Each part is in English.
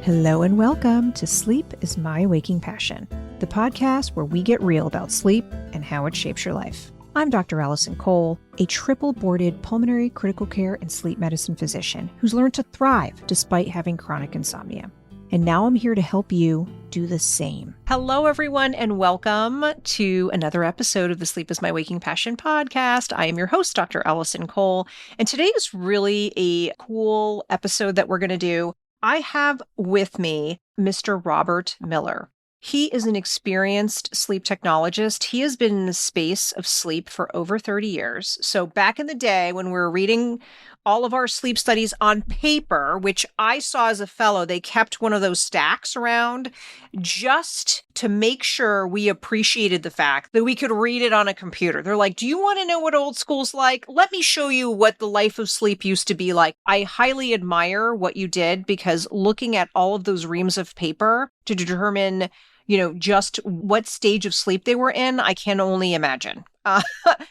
Hello and welcome to Sleep is My Waking Passion, the podcast where we get real about sleep and how it shapes your life. I'm Dr. Allison Cole, a triple-boarded pulmonary critical care and sleep medicine physician who's learned to thrive despite having chronic insomnia. And now I'm here to help you do the same. Hello, everyone, and welcome to another episode of the Sleep is My Waking Passion podcast. I am your host, Dr. Allison Cole, and today is really a cool episode that we're going to do. I have with me Mr. Robert Miller. He is an experienced sleep technologist. He has been in the space of sleep for over 30 years. So back in the day when we were reading all of our sleep studies on paper, which I saw as a fellow, they kept one of those stacks around just to make sure we appreciated the fact that we could read it on a computer. They're like, do you want to know what old school's like? Let me show you what the life of sleep used to be like. I highly admire what you did because looking at all of those reams of paper to determine just what stage of sleep they were in, I can only imagine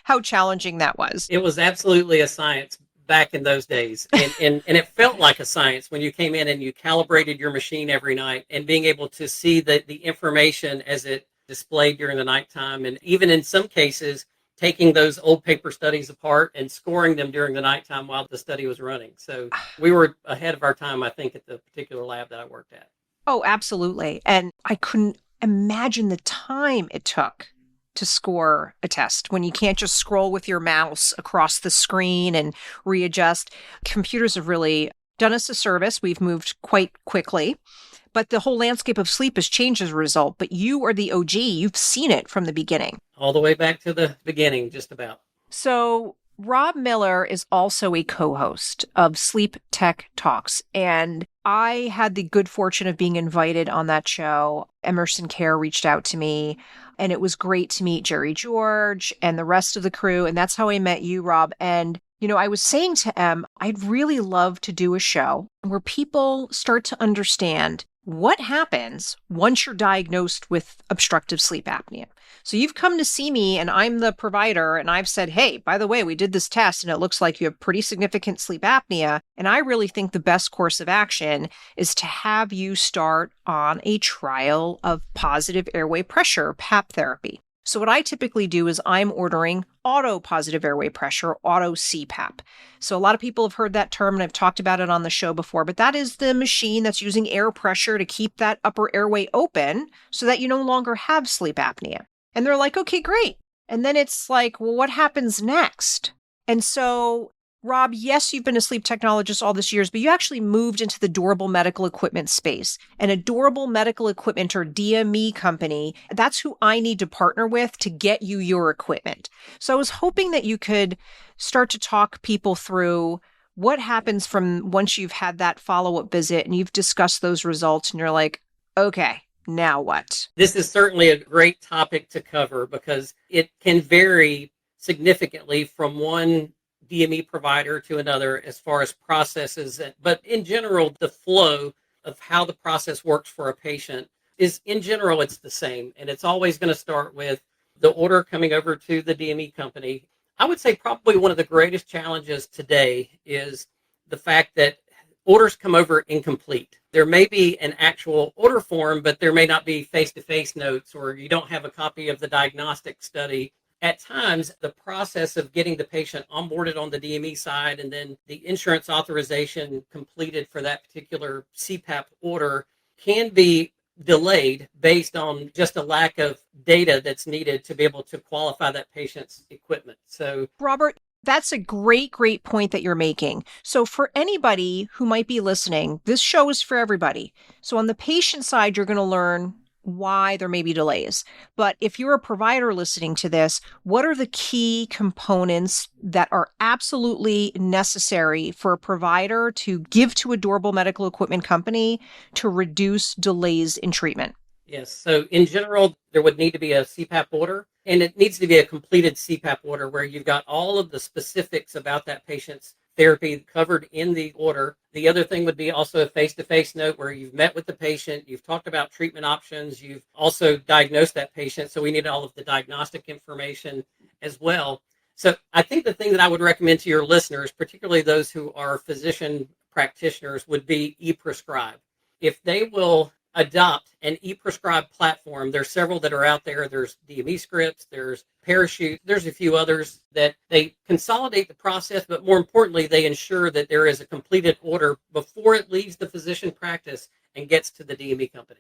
how challenging that was. It was absolutely a science back in those days. And it felt like a science when you came in and you calibrated your machine every night and being able to see the information as it displayed during the nighttime. And even in some cases, taking those old paper studies apart and scoring them during the nighttime while the study was running. So we were ahead of our time, I think, at the particular lab that I worked at. Oh, absolutely. And I couldn't imagine the time it took to score a test when you can't just scroll with your mouse across the screen and readjust. Computers have really done us a service. We've moved quite quickly, but the whole landscape of sleep has changed as a result. But you are the OG. You've seen it from the beginning. All the way back to the beginning, just about. So Rob Miller is also a co-host of Sleep Tech Talks, and I had the good fortune of being invited on that show. Emerson Care reached out to me, and it was great to meet Jerry George and the rest of the crew, and that's how I met you, Rob. And, I was saying to Em, I'd really love to do a show where people start to understand what happens once you're diagnosed with obstructive sleep apnea. So you've come to see me and I'm the provider and I've said, hey, by the way, we did this test and it looks like you have pretty significant sleep apnea. And I really think the best course of action is to have you start on a trial of positive airway pressure, PAP therapy. So what I typically do is I'm ordering auto positive airway pressure, auto CPAP. So a lot of people have heard that term and I've talked about it on the show before, but that is the machine that's using air pressure to keep that upper airway open so that you no longer have sleep apnea. And they're like, okay, great. And then it's like, well, what happens next? And so, Rob, yes, you've been a sleep technologist all these years, but you actually moved into the durable medical equipment space. And a durable medical equipment or DME company, that's who I need to partner with to get you your equipment. So I was hoping that you could start to talk people through what happens from once you've had that follow-up visit and you've discussed those results and you're like, okay, now what? This is certainly a great topic to cover because it can vary significantly from one DME provider to another as far as processes. But in general, the flow of how the process works for a patient is, in general, it's the same. And it's always going to start with the order coming over to the DME company. I would say probably one of the greatest challenges today is the fact that orders come over incomplete. There may be an actual order form, but there may not be face-to-face notes, or you don't have a copy of the diagnostic study. At times, the process of getting the patient onboarded on the DME side and then the insurance authorization completed for that particular CPAP order can be delayed based on just a lack of data that's needed to be able to qualify that patient's equipment. So, Robert, that's a great point that you're making. So for anybody who might be listening, this show is for everybody. So on the patient side, you're going to learn why there may be delays. But if you're a provider listening to this, what are the key components that are absolutely necessary for a provider to give to a durable medical equipment company to reduce delays in treatment? Yes. So in general, there would need to be a CPAP order, and it needs to be a completed CPAP order where you've got all of the specifics about that patient's therapy covered in the order. The other thing would be also a face-to-face note where you've met with the patient, you've talked about treatment options, you've also diagnosed that patient. So we need all of the diagnostic information as well. So I think the thing that I would recommend to your listeners, particularly those who are physician practitioners, would be E-Prescribe. if they will adopt an e-prescribe platform, there's several that are out there. There's DME scripts, there's Parachute, there's a few others that they consolidate the process, but more importantly, they ensure that there is a completed order before it leaves the physician practice and gets to the DME company.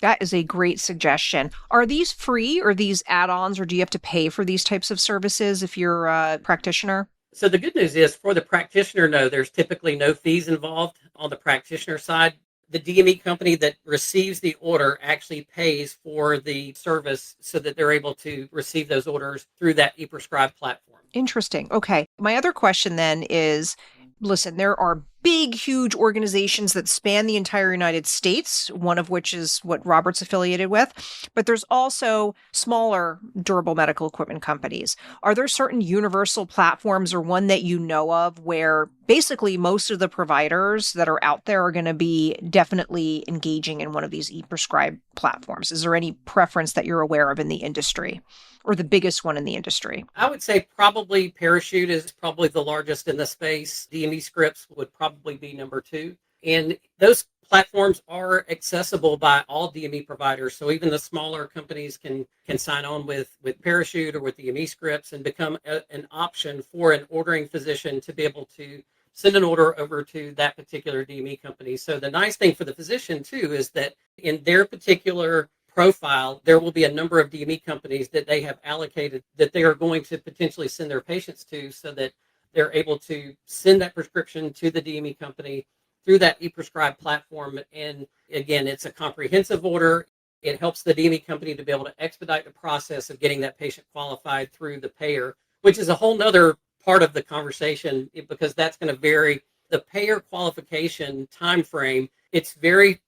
That is a great suggestion. Are these free or these add-ons, or do you have to pay for these types of services if you're a practitioner? So the good news is for the practitioner, no, there's typically no fees involved on the practitioner side. The DME company that receives the order actually pays for the service so that they're able to receive those orders through that e-prescribe platform. Interesting. Okay. My other question then is, listen, there are big, huge organizations that span the entire United States, one of which is what Robert's affiliated with, but there's also smaller durable medical equipment companies. Are there certain universal platforms or one that you know of where basically most of the providers that are out there are going to be definitely engaging in one of these e-prescribe platforms? Is there any preference that you're aware of in the industry, or the biggest one in the industry? I would say probably Parachute is probably the largest in the space. DME scripts would probably be number two. And those platforms are accessible by all DME providers. So even the smaller companies can sign on with Parachute or with DME scripts and become an option for an ordering physician to be able to send an order over to that particular DME company. So the nice thing for the physician too is that in their particular profile, there will be a number of DME companies that they have allocated that they are going to potentially send their patients to, so that they're able to send that prescription to the DME company through that e-prescribe platform. And again, it's a comprehensive order. It helps the DME company to be able to expedite the process of getting that patient qualified through the payer, which is a whole nother part of the conversation, because that's going to vary. The payer qualification time frame, it's very,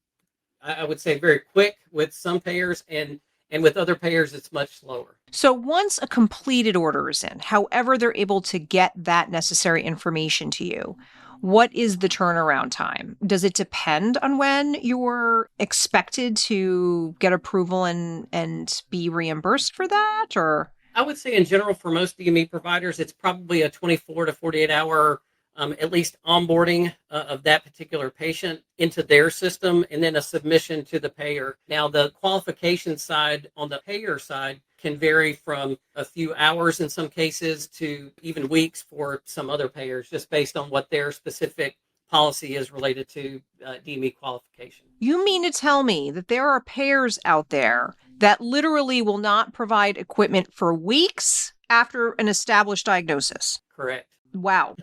I would say, very quick with some payers, and with other payers, it's much slower. So once a completed order is in, however they're able to get that necessary information to you, what is the turnaround time? Does it depend on when you're expected to get approval and be reimbursed for that, or? I would say in general, for most DME providers, it's probably a 24 to 48 hour at least onboarding of that particular patient into their system, and then a submission to the payer. Now, the qualification side on the payer side can vary from a few hours in some cases to even weeks for some other payers, just based on what their specific policy is related to DME qualification. You mean to tell me that there are payers out there that literally will not provide equipment for weeks after an established diagnosis? Correct. Wow.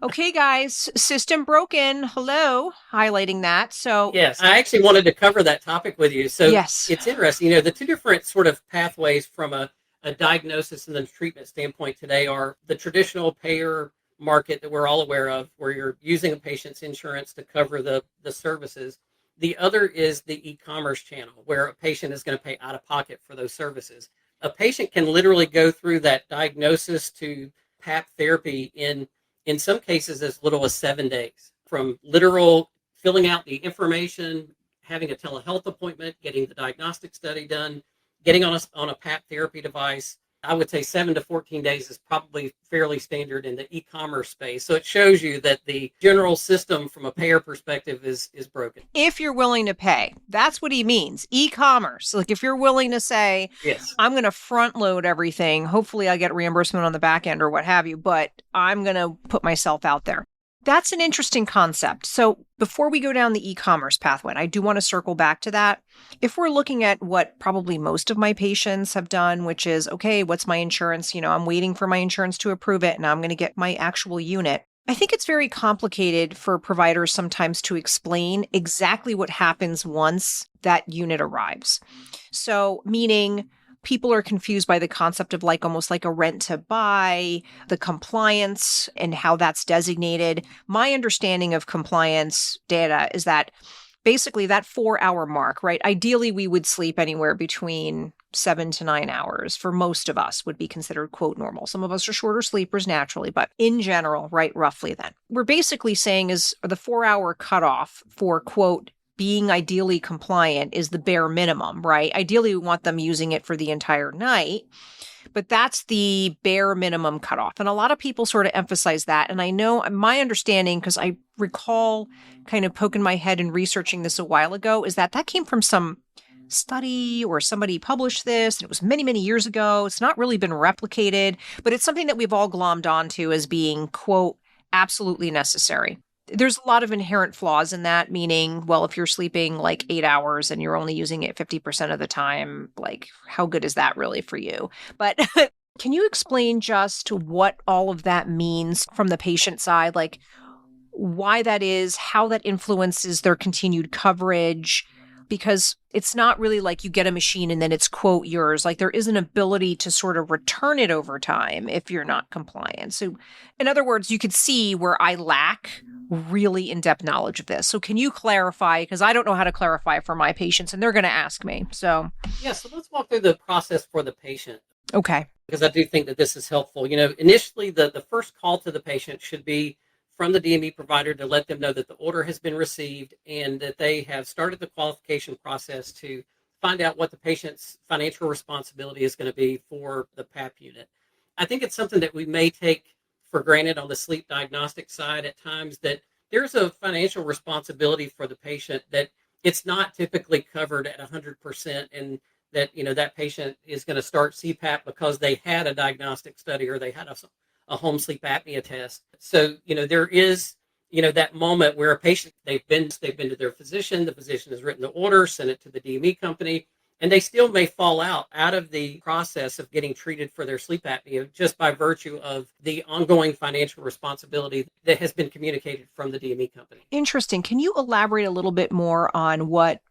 Okay, guys, system broken. Hello, highlighting that. So yes, I actually wanted to cover that topic with you. So yes, it's interesting. The two different sort of pathways from a diagnosis and then treatment standpoint today are the traditional payer market that we're all aware of, where you're using a patient's insurance to cover the services. The other is the e-commerce channel, where a patient is going to pay out of pocket for those services. A patient can literally go through that diagnosis to PAP therapy in some cases as little as 7 days, from literal filling out the information, having a telehealth appointment, getting the diagnostic study done, getting on a PAP therapy device. I would say 7 to 14 days is probably fairly standard in the e-commerce space. So it shows you that the general system from a payer perspective is broken. If you're willing to pay, that's what he means. E-commerce. Like if you're willing to say, yes, I'm going to front load everything. Hopefully I get reimbursement on the back end or what have you, but I'm going to put myself out there. That's an interesting concept. So before we go down the e-commerce pathway, I do want to circle back to that. If we're looking at what probably most of my patients have done, which is, okay, what's my insurance? I'm waiting for my insurance to approve it, and I'm going to get my actual unit. I think it's very complicated for providers sometimes to explain exactly what happens once that unit arrives. So meaning people are confused by the concept of almost like a rent to buy, the compliance and how that's designated. My understanding of compliance data is that basically that 4-hour mark, right? Ideally, we would sleep anywhere between 7 to 9 hours for most of us would be considered, quote, normal. Some of us are shorter sleepers naturally, but in general, right, roughly then. We're basically saying is the 4-hour cutoff for, quote, being ideally compliant is the bare minimum, right? Ideally, we want them using it for the entire night. but that's the bare minimum cutoff. And a lot of people sort of emphasize that. And I know my understanding, because I recall kind of poking my head and researching this a while ago, is that that came from some study or somebody published this. And it was many, many years ago. It's not really been replicated, but it's something that we've all glommed onto as being, quote, absolutely necessary. There's a lot of inherent flaws in that, meaning, well, if you're sleeping like 8 hours and you're only using it 50% of the time, like, how good is that really for you? But can you explain just what all of that means from the patient side? Like, why that is, how that influences their continued coverage? Because it's not really like you get a machine and then it's, quote, yours. Like, there is an ability to sort of return it over time if you're not compliant. So in other words, you could see where I lack really in-depth knowledge of this. So can you clarify? Because I don't know how to clarify for my patients and they're going to ask me. So Yeah, so let's walk through the process for the patient, okay. because I do think that this is helpful. Initially, the first call to the patient should be from the DME provider to let them know that the order has been received and that they have started the qualification process to find out what the patient's financial responsibility is going to be for the PAP unit. I think it's something that we may take for granted on the sleep diagnostic side at times, that there's a financial responsibility for the patient, that it's not typically covered at 100%, and that that patient is going to start CPAP because they had a diagnostic study or they had a home sleep apnea test. So, there is, that moment where a patient, they've been to their physician, the physician has written the order, sent it to the DME company, and they still may fall out of the process of getting treated for their sleep apnea just by virtue of the ongoing financial responsibility that has been communicated from the DME company. Interesting. Can you elaborate a little bit more on what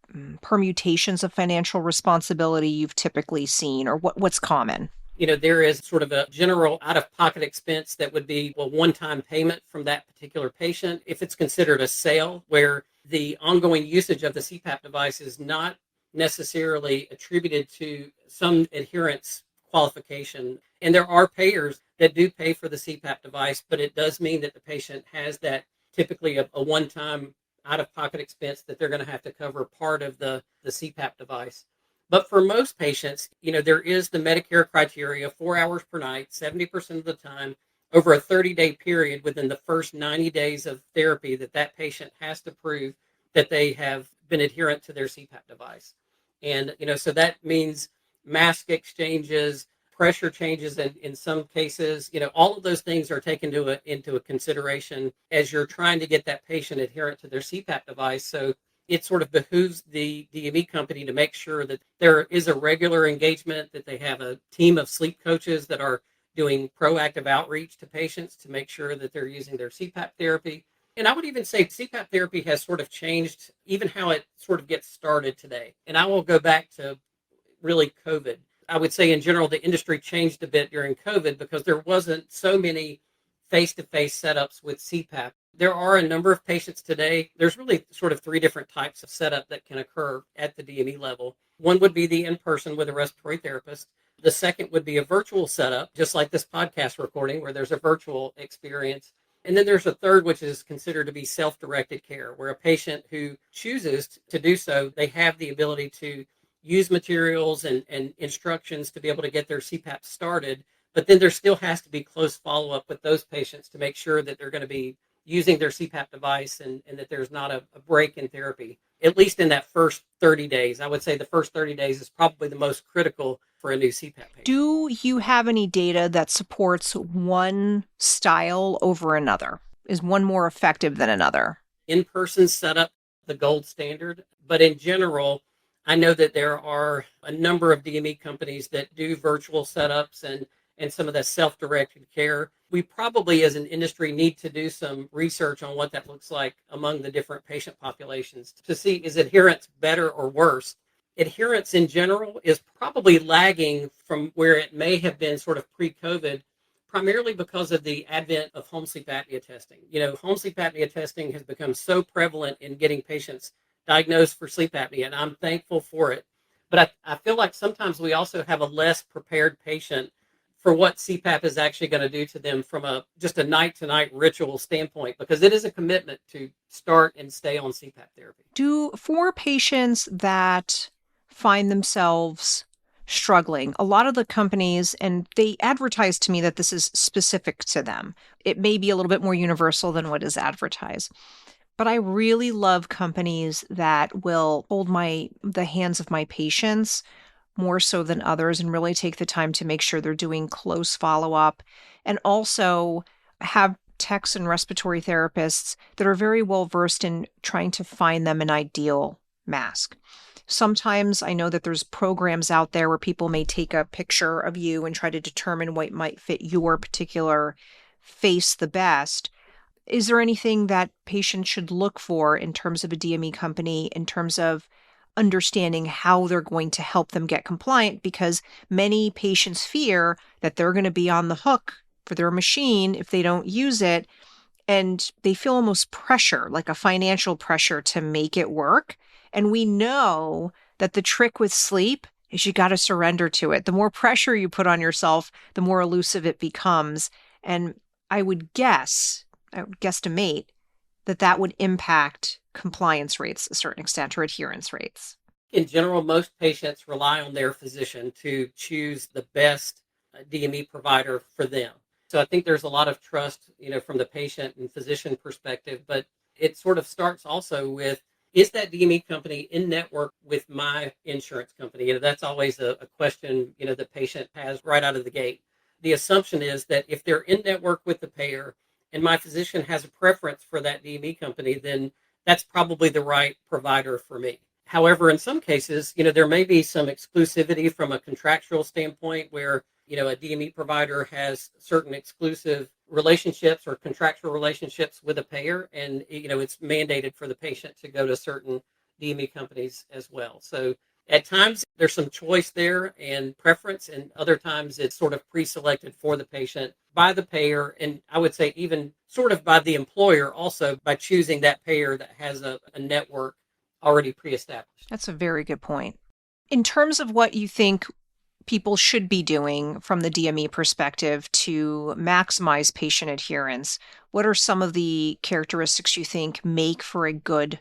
permutations of financial responsibility you've typically seen, or what's common? There is sort of a general out-of-pocket expense that would be a one-time payment from that particular patient. If it's considered a sale, where the ongoing usage of the CPAP device is not necessarily attributed to some adherence qualification. And there are payers that do pay for the CPAP device, but it does mean that the patient has that, typically a one-time out-of-pocket expense that they're going to have to cover part of the CPAP device. But for most patients, there is the Medicare criteria, 4 hours per night, 70% of the time, over a 30-day period within the first 90 days of therapy, that patient has to prove that they have been adherent to their CPAP device. And, so that means mask exchanges, pressure changes in some cases, all of those things are taken into a consideration as you're trying to get that patient adherent to their CPAP device. So it sort of behooves the DME company to make sure that there is a regular engagement, that they have a team of sleep coaches that are doing proactive outreach to patients to make sure that they're using their CPAP therapy. And I would even say CPAP therapy has sort of changed even how it sort of gets started today. And I will go back to really COVID. I would say in general, the industry changed a bit during COVID because there wasn't so many face-to-face setups with CPAP. There are a number of patients today. There's really sort of three different types of setup that can occur at the DME level. One would be the in-person with a respiratory therapist. The second would be a virtual setup, just like this podcast recording, where there's a virtual experience. And then there's a third, which is considered to be self-directed care, where a patient who chooses to do so, they have the ability to use materials and instructions to be able to get their CPAP started. But then there still has to be close follow-up with those patients to make sure that they're going to be using their CPAP device and that there's not a break in therapy, at least in that first 30 days. I would say the first 30 days is probably the most critical for a new CPAP patient. Do you have any data that supports one style over another? Is one more effective than another? In-person setup, the gold standard. But in general, I know that there are a number of DME companies that do virtual setups and some of that self-directed care. We probably as an industry need to do some research on what that looks like among the different patient populations to see, is adherence better or worse? Adherence in general is probably lagging from where it may have been sort of pre-COVID, primarily because of the advent of home sleep apnea testing. Home sleep apnea testing has become so prevalent in getting patients diagnosed for sleep apnea, and I'm thankful for it. But I feel like sometimes we also have a less prepared patient for what CPAP is actually going to do to them from just a night-to-night ritual standpoint, because it is a commitment to start and stay on CPAP therapy. For patients that find themselves struggling, a lot of the companies, and they advertise to me that this is specific to them. It may be a little bit more universal than what is advertised. But I really love companies that will hold the hands of my patients more so than others and really take the time to make sure they're doing close follow-up, and also have techs and respiratory therapists that are very well versed in trying to find them an ideal mask. Sometimes I know that there's programs out there where people may take a picture of you and try to determine what might fit your particular face the best. Is there anything that patients should look for in terms of a DME company, in terms of understanding how they're going to help them get compliant? Because many patients fear that they're going to be on the hook for their machine if they don't use it. And they feel almost pressure, like a financial pressure to make it work. And we know that the trick with sleep is you got to surrender to it. The more pressure you put on yourself, the more elusive it becomes. And I would guesstimate that that would impact compliance rates to a certain extent or adherence rates. In general, most patients rely on their physician to choose the best DME provider for them. So I think there's a lot of trust, from the patient and physician perspective, but it sort of starts also with, is that DME company in network with my insurance company? That's always a question, the patient has right out of the gate. The assumption is that if they're in network with the payer and my physician has a preference for that DME company, then that's probably the right provider for me. However, in some cases, there may be some exclusivity from a contractual standpoint where, a DME provider has certain exclusive relationships or contractual relationships with a payer, and, it's mandated for the patient to go to certain DME companies as well. So at times there's some choice there and preference, and other times it's sort of pre-selected for the patient by the payer, and I would say even sort of by the employer also by choosing that payer that has a network already pre-established. That's a very good point. In terms of what you think people should be doing from the DME perspective to maximize patient adherence, what are some of the characteristics you think make for a good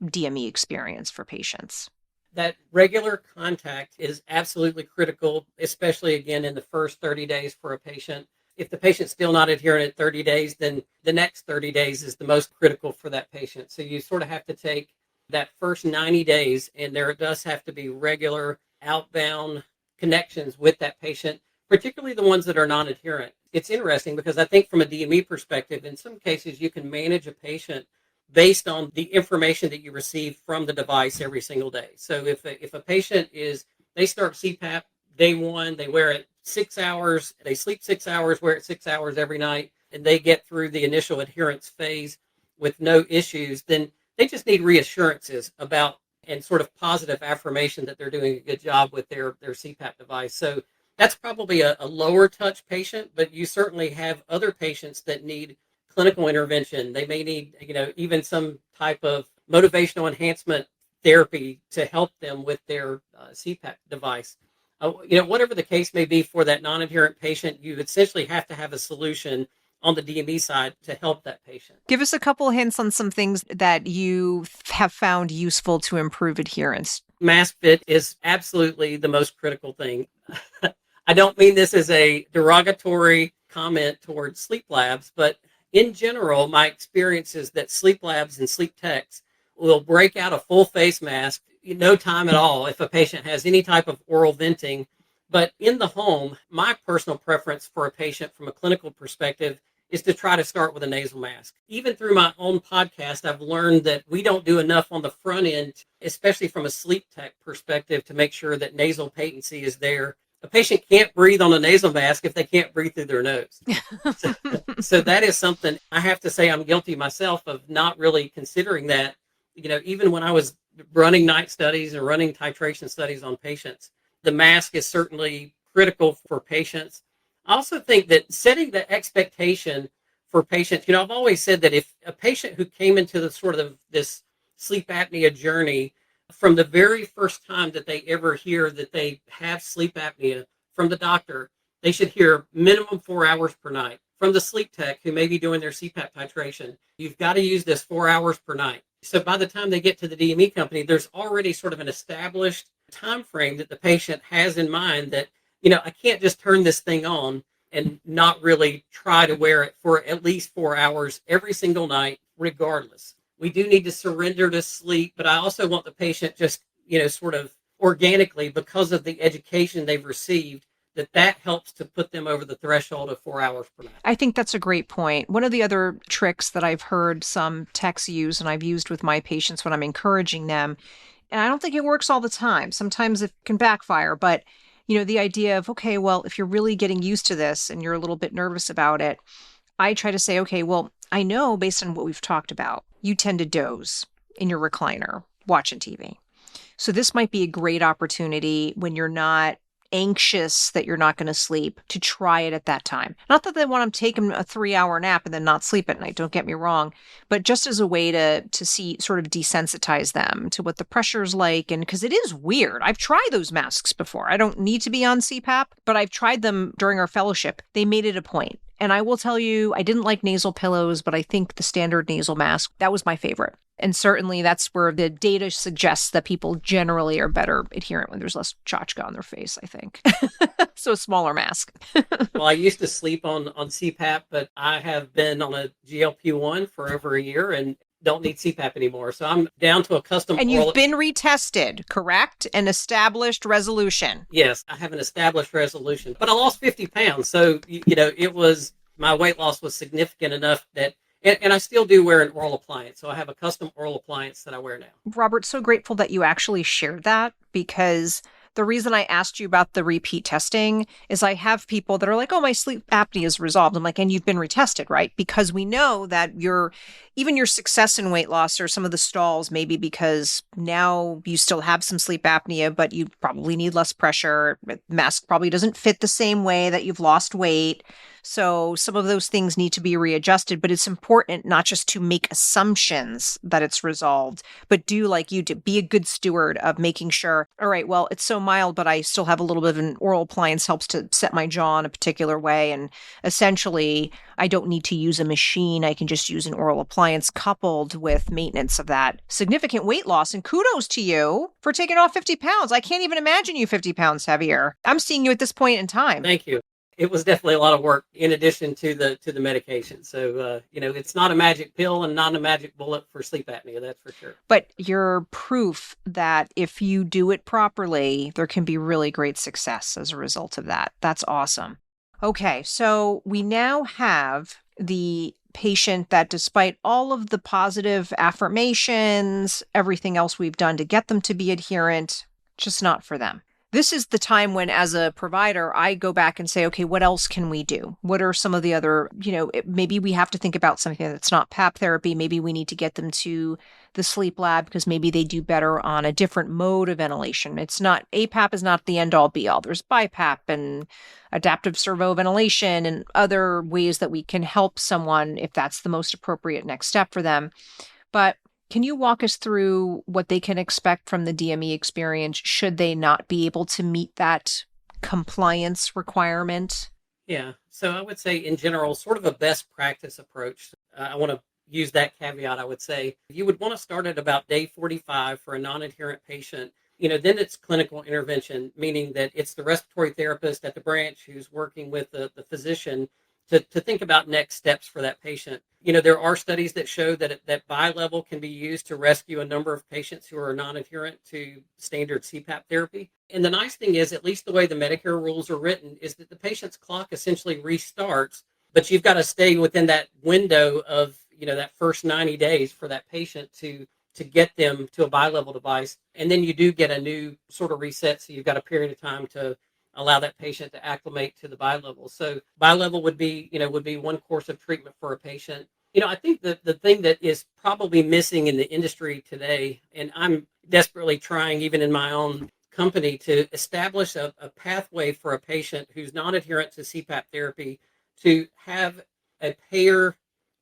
DME experience for patients? That regular contact is absolutely critical, especially again in the first 30 days for a patient. If the patient's still not adherent at 30 days, then the next 30 days is the most critical for that patient. So you sort of have to take that first 90 days, and there does have to be regular outbound connections with that patient, particularly the ones that are non-adherent. It's interesting because I think from a DME perspective, in some cases you can manage a patient based on the information that you receive from the device every single day. So if a patient they start CPAP day one, they wear it 6 hours, they sleep 6 hours, wear it 6 hours every night, and they get through the initial adherence phase with no issues, then they just need reassurances about and sort of positive affirmation that they're doing a good job with their CPAP device. So that's probably a lower touch patient, but you certainly have other patients that need clinical intervention. They may need, even some type of motivational enhancement therapy to help them with their CPAP device. Whatever the case may be for that non-adherent patient, you essentially have to have a solution on the DME side to help that patient. Give us a couple hints on some things that you have found useful to improve adherence. Mask fit is absolutely the most critical thing. I don't mean this as a derogatory comment towards sleep labs, but in general, my experience is that sleep labs and sleep techs will break out a full face mask in no time at all if a patient has any type of oral venting. But in the home, my personal preference for a patient from a clinical perspective is to try to start with a nasal mask. Even through my own podcast, I've learned that we don't do enough on the front end, especially from a sleep tech perspective, to make sure that nasal patency is there. A patient can't breathe on a nasal mask if they can't breathe through their nose. So that is something I have to say I'm guilty myself of not really considering that. Even when I was running night studies and running titration studies on patients, the mask is certainly critical for patients. I also think that setting the expectation for patients, I've always said that if a patient who came into the sort of this sleep apnea journey from the very first time that they ever hear that they have sleep apnea from the doctor, they should hear minimum 4 hours per night. From the sleep tech who may be doing their CPAP titration, you've got to use this 4 hours per night. So by the time they get to the DME company, there's already sort of an established time frame that the patient has in mind that, I can't just turn this thing on and not really try to wear it for at least 4 hours every single night, regardless. We do need to surrender to sleep, but I also want the patient just, sort of organically, because of the education they've received, that helps to put them over the threshold of 4 hours per night. I think that's a great point. One of the other tricks that I've heard some techs use and I've used with my patients when I'm encouraging them, and I don't think it works all the time. Sometimes it can backfire, but the idea of, okay, well, if you're really getting used to this and you're a little bit nervous about it, I try to say, okay, well, I know based on what we've talked about, you tend to doze in your recliner watching TV. So this might be a great opportunity when you're not anxious that you're not going to sleep to try it at that time. Not that they want to take them a 3-hour nap and then not sleep at night, don't get me wrong, but just as a way to see, sort of desensitize them to what the pressure's like. And because it is weird. I've tried those masks before. I don't need to be on CPAP, but I've tried them during our fellowship. They made it a point. And I will tell you, I didn't like nasal pillows, but I think the standard nasal mask, that was my favorite. And certainly that's where the data suggests that people generally are better adherent when there's less tchotchke on their face, I think. So a smaller mask. Well, I used to sleep on CPAP, but I have been on a GLP-1 for over a year and don't need CPAP anymore. So I'm down to a custom And you've been retested, correct? An established resolution. Yes, I have an established resolution, but I lost 50 pounds. So, my weight loss was significant enough that, and I still do wear an oral appliance. So I have a custom oral appliance that I wear now. Robert, so grateful that you actually shared that, because the reason I asked you about the repeat testing is I have people that are like, oh, my sleep apnea is resolved. I'm like, and you've been retested, right? Because we know that even your success in weight loss or some of the stalls, maybe because now you still have some sleep apnea, but you probably need less pressure. The mask probably doesn't fit the same way that you've lost weight. So some of those things need to be readjusted, but it's important not just to make assumptions that it's resolved, but do like you do, be a good steward of making sure, all right, well, it's so mild, but I still have a little bit of an oral appliance helps to set my jaw in a particular way. And essentially, I don't need to use a machine. I can just use an oral appliance coupled with maintenance of that significant weight loss. And kudos to you for taking off 50 pounds. I can't even imagine you 50 pounds heavier. I'm seeing you at this point in time. Thank you. It was definitely a lot of work in addition to the medication. So, it's not a magic pill and not a magic bullet for sleep apnea. That's for sure. But you're proof that if you do it properly, there can be really great success as a result of that. That's awesome. Okay, so we now have the patient that despite all of the positive affirmations, everything else we've done to get them to be adherent, just not for them. This is the time when, as a provider, I go back and say, okay, what else can we do? What are some of the other, maybe we have to think about something that's not PAP therapy. Maybe we need to get them to the sleep lab because maybe they do better on a different mode of ventilation. It's not, APAP is not the end all be all. There's BiPAP and adaptive servo ventilation and other ways that we can help someone if that's the most appropriate next step for them. But can you walk us through what they can expect from the DME experience should they not be able to meet that compliance requirement? Yeah. So I would say in general, sort of a best practice approach. I want to use that caveat. I would say you would want to start at about day 45 for a non-adherent patient. Then it's clinical intervention, meaning that it's the respiratory therapist at the branch who's working with the physician to think about next steps for that patient. There are studies that show that bi-level can be used to rescue a number of patients who are non-adherent to standard CPAP therapy. And the nice thing is, at least the way the Medicare rules are written, is that the patient's clock essentially restarts, but you've got to stay within that window of, that first 90 days for that patient to get them to a bi-level device. And then you do get a new sort of reset. So you've got a period of time to allow that patient to acclimate to the bi-level. So bi-level would be one course of treatment for a patient. I think that the thing that is probably missing in the industry today, and I'm desperately trying even in my own company to establish a pathway for a patient who's non-adherent to CPAP therapy to have a payer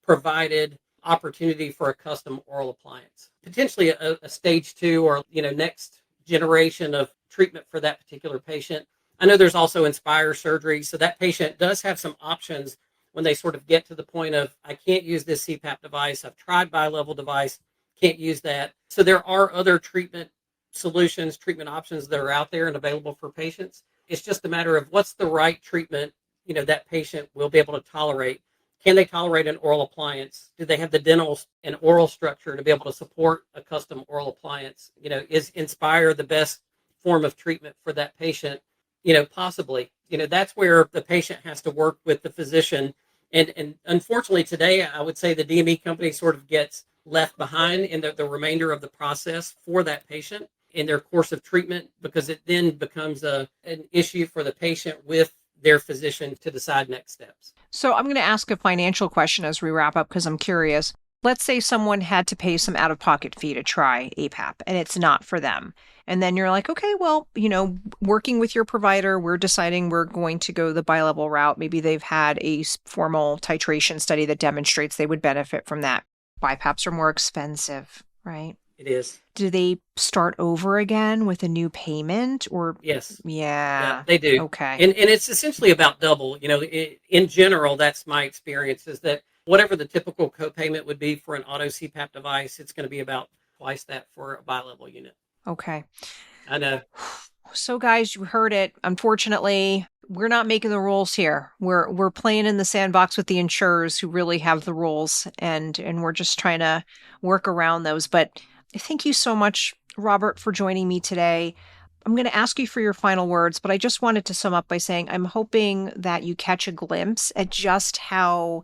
provided opportunity for a custom oral appliance, potentially a stage 2 or, next generation of treatment for that particular patient. I know there's also Inspire surgery, so that patient does have some options when they sort of get to the point of, I can't use this CPAP device, I've tried bi-level device, can't use that. So there are other treatment solutions, treatment options that are out there and available for patients. It's just a matter of what's the right treatment, that patient will be able to tolerate. Can they tolerate an oral appliance? Do they have the dental and oral structure to be able to support a custom oral appliance? Is Inspire the best form of treatment for that patient? Possibly. That's where the patient has to work with the physician. And unfortunately today, I would say the DME company sort of gets left behind in the remainder of the process for that patient in their course of treatment, because it then becomes an issue for the patient with their physician to decide next steps. So I'm going to ask a financial question as we wrap up because I'm curious. Let's say someone had to pay some out-of-pocket fee to try APAP and it's not for them. And then you're like, okay, well, working with your provider, we're deciding we're going to go the bi-level route. Maybe they've had a formal titration study that demonstrates they would benefit from that. BiPAPs are more expensive, right? It is. Do they start over again with a new payment or? Yes. Yeah, they do. Okay. And it's essentially about double. In general, that's my experience, is that whatever the typical copayment would be for an auto CPAP device, it's going to be about twice that for a bi-level unit. Okay. I know. So guys, you heard it. Unfortunately, we're not making the rules here. We're playing in the sandbox with the insurers who really have the rules, and we're just trying to work around those. But thank you so much, Robert, for joining me today. I'm going to ask you for your final words, but I just wanted to sum up by saying I'm hoping that you catch a glimpse at just how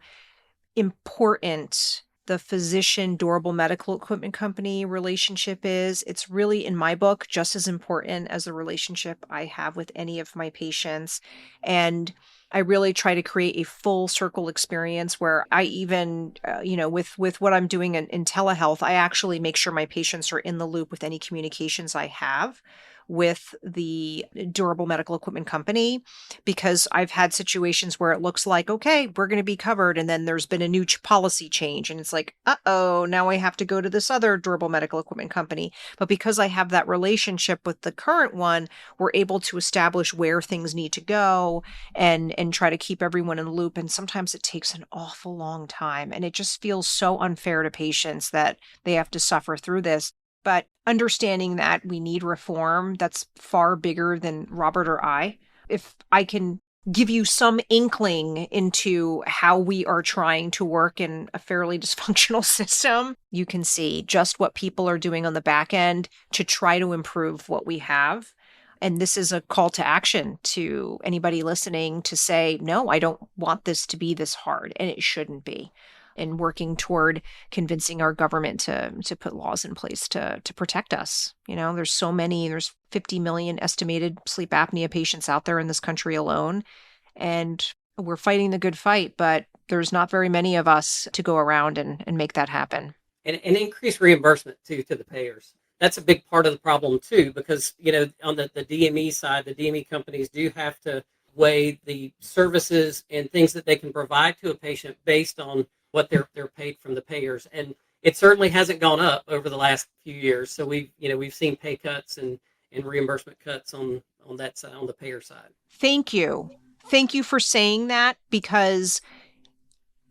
important the physician durable medical equipment company relationship is. It's really, in my book, just as important as the relationship I have with any of my patients. And I really try to create a full circle experience where I even, with what I'm doing in telehealth, I actually make sure my patients are in the loop with any communications I have with the durable medical equipment company, because I've had situations where it looks like, okay, we're going to be covered. And then there's been a new policy change. And it's like, uh-oh, now I have to go to this other durable medical equipment company. But because I have that relationship with the current one, we're able to establish where things need to go and try to keep everyone in the loop. And sometimes it takes an awful long time. And it just feels so unfair to patients that they have to suffer through this. But understanding that we need reform that's far bigger than Robert or I. If I can give you some inkling into how we are trying to work in a fairly dysfunctional system, you can see just what people are doing on the back end to try to improve what we have. And this is a call to action to anybody listening to say, no, I don't want this to be this hard, and it shouldn't be. And working toward convincing our government to put laws in place to protect us. There's 50 million estimated sleep apnea patients out there in this country alone. And we're fighting the good fight, but there's not very many of us to go around and make that happen. And increase reimbursement too to the payers. That's a big part of the problem too, because on the DME side, the DME companies do have to weigh the services and things that they can provide to a patient based on what they're paid from the payers. And it certainly hasn't gone up over the last few years. So we've seen pay cuts and reimbursement cuts on that side, on the payer side. Thank you. Thank you for saying that, because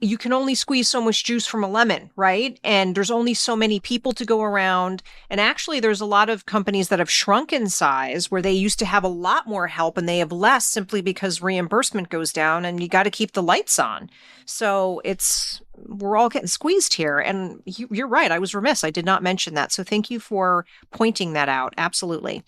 you can only squeeze so much juice from a lemon, right? And there's only so many people to go around. And actually, there's a lot of companies that have shrunk in size where they used to have a lot more help and they have less simply because reimbursement goes down and you got to keep the lights on. So we're all getting squeezed here. And you're right. I was remiss. I did not mention that. So thank you for pointing that out. Absolutely.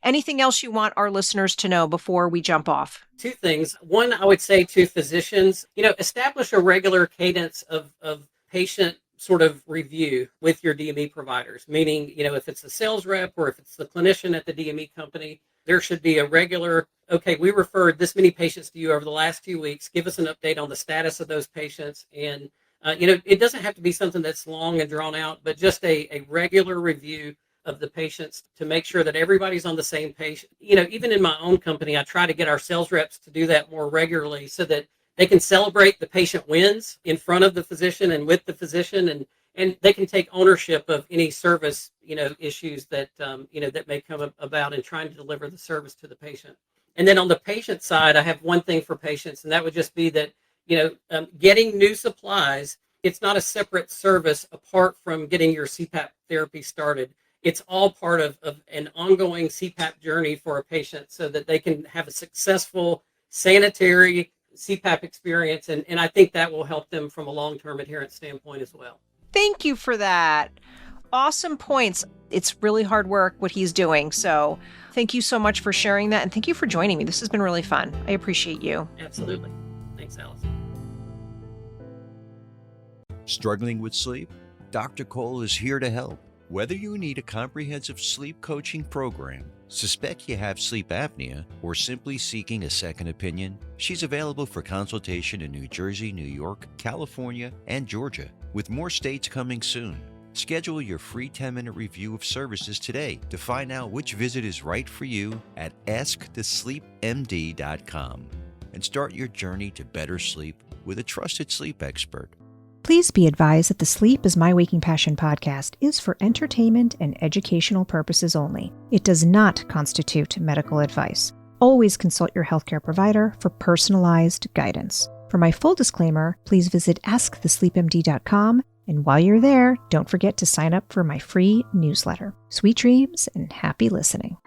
Anything else you want our listeners to know before we jump off? Two things. One, I would say to physicians, establish a regular cadence of patient sort of review with your DME providers, meaning, if it's a sales rep or if it's the clinician at the DME company, there should be a regular, okay, we referred this many patients to you over the last 2 weeks. Give us an update on the status of those patients. And, it doesn't have to be something that's long and drawn out, but just a regular review of the patients to make sure that everybody's on the same page. Even in my own company, I try to get our sales reps to do that more regularly so that they can celebrate the patient wins in front of the physician and with the physician, and they can take ownership of any service, issues that, that may come about in trying to deliver the service to the patient. And then on the patient side, I have one thing for patients, and that would just be that, getting new supplies, it's not a separate service apart from getting your CPAP therapy started. it's all part of an ongoing CPAP journey for a patient so that they can have a successful sanitary CPAP experience. And I think that will help them from a long-term adherence standpoint as well. Thank you for that. Awesome points. It's really hard work what he's doing. So thank you so much for sharing that. And thank you for joining me. This has been really fun. I appreciate you. Absolutely. Thanks, Alice. Struggling with sleep? Dr. Cole is here to help. Whether you need a comprehensive sleep coaching program, suspect you have sleep apnea, or simply seeking a second opinion, she's available for consultation in New Jersey, New York, California, and Georgia, with more states coming soon. Schedule your free 10-minute review of services today to find out which visit is right for you at AskTheSleepMD.com and start your journey to better sleep with a trusted sleep expert. Please be advised that the Sleep is My Waking Passion podcast is for entertainment and educational purposes only. It does not constitute medical advice. Always consult your healthcare provider for personalized guidance. For my full disclaimer, please visit AskTheSleepMD.com, and while you're there, don't forget to sign up for my free newsletter. Sweet dreams and happy listening.